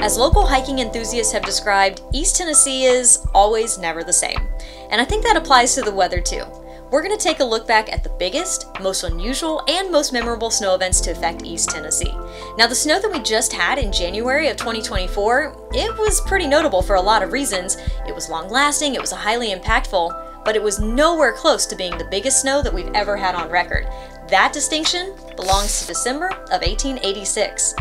As local hiking enthusiasts have described, East Tennessee is always never the same. And I think that applies to the weather too. We're going to take a look back at the biggest, most unusual, and most memorable snow events to affect East Tennessee. Now, the snow that we just had in January of 2024, it was pretty notable for a lot of reasons. It was long-lasting, it was highly impactful, but it was nowhere close to being the biggest snow that we've ever had on record. That distinction belongs to December of 1886.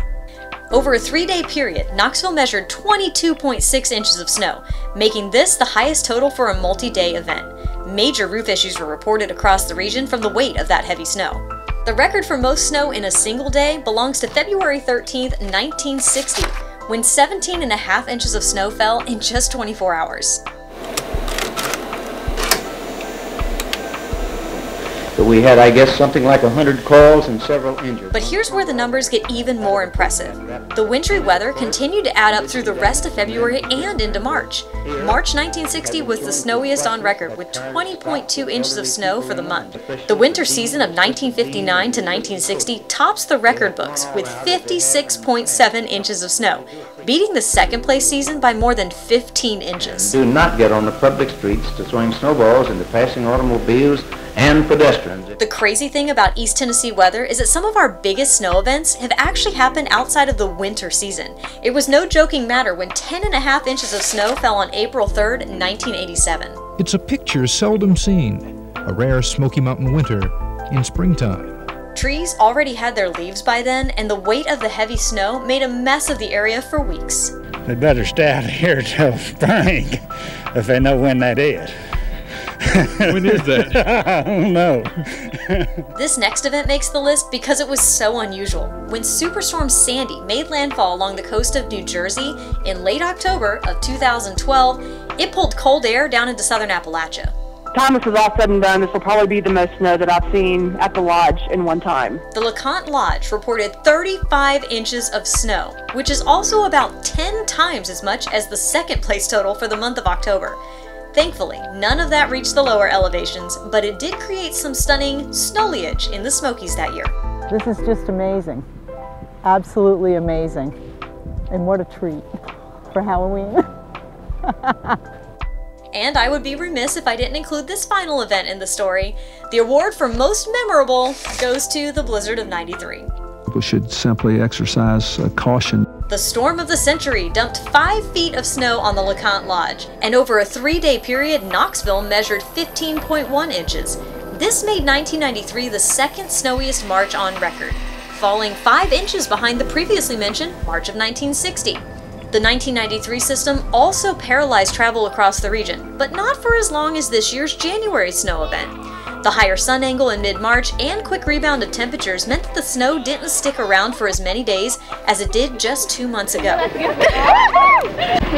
Over a 3-day period, Knoxville measured 22.6 inches of snow, making this the highest total for a multi-day event. Major roof issues were reported across the region from the weight of that heavy snow. The record for most snow in a single day belongs to February 13, 1960, when 17.5 inches of snow fell in just 24 hours. But we had, I guess, something like 100 calls and several injured. But here's where the numbers get even more impressive. The wintry weather continued to add up through the rest of February and into March. March 1960 was the snowiest on record, with 20.2 inches of snow for the month. The winter season of 1959 to 1960 tops the record books with 56.7 inches of snow, beating the second place season by more than 15 inches. Do not get on the public streets to swing snowballs into passing automobiles and pedestrians. The crazy thing about East Tennessee weather is that some of our biggest snow events have actually happened outside of the winter season. It was no joking matter when 10.5 inches of snow fell on April 3rd, 1987. It's a picture seldom seen, a rare Smoky Mountain winter in springtime. Trees already had their leaves by then, and the weight of the heavy snow made a mess of the area for weeks. They better stay out of here till spring, if they know when that is. When is that? I don't know. This next event makes the list because it was so unusual. When Superstorm Sandy made landfall along the coast of New Jersey in late October of 2012, it pulled cold air down into southern Appalachia. Time this is all said and done, this will probably be the most snow that I've seen at the lodge in one time. The LeConte Lodge reported 35 inches of snow, which is also about 10 times as much as the second place total for the month of October. Thankfully, none of that reached the lower elevations, but it did create some stunning snowliage in the Smokies that year. This is just amazing. Absolutely amazing. And what a treat for Halloween. And I would be remiss if I didn't include this final event in the story. The award for most memorable goes to the blizzard of '93. People should simply exercise caution. The storm of the century dumped 5 feet of snow on the LeConte Lodge, and over a 3-day period, Knoxville measured 15.1 inches. This made 1993 the second snowiest March on record, falling 5 inches behind the previously mentioned March of 1960. The 1993 system also paralyzed travel across the region, but not for as long as this year's January snow event. The higher sun angle in mid-March and quick rebound of temperatures meant that the snow didn't stick around for as many days as it did just 2 months ago. We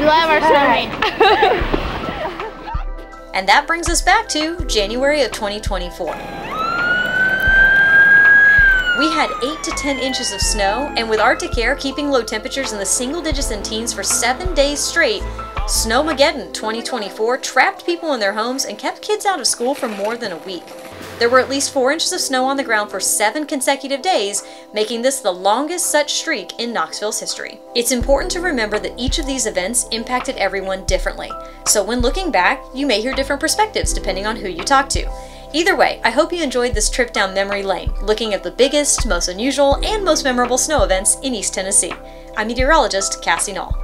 love our snowing. And that brings us back to January of 2024. We had 8 to 10 inches of snow, and with Arctic air keeping low temperatures in the single digits and teens for 7 days straight, Snowmageddon 2024 trapped people in their homes and kept kids out of school for more than a week. There were at least 4 inches of snow on the ground for 7 consecutive days, making this the longest such streak in Knoxville's history. It's important to remember that each of these events impacted everyone differently, so when looking back, you may hear different perspectives depending on who you talk to. Either way, I hope you enjoyed this trip down memory lane, looking at the biggest, most unusual, and most memorable snow events in East Tennessee. I'm meteorologist Cassie Knoll.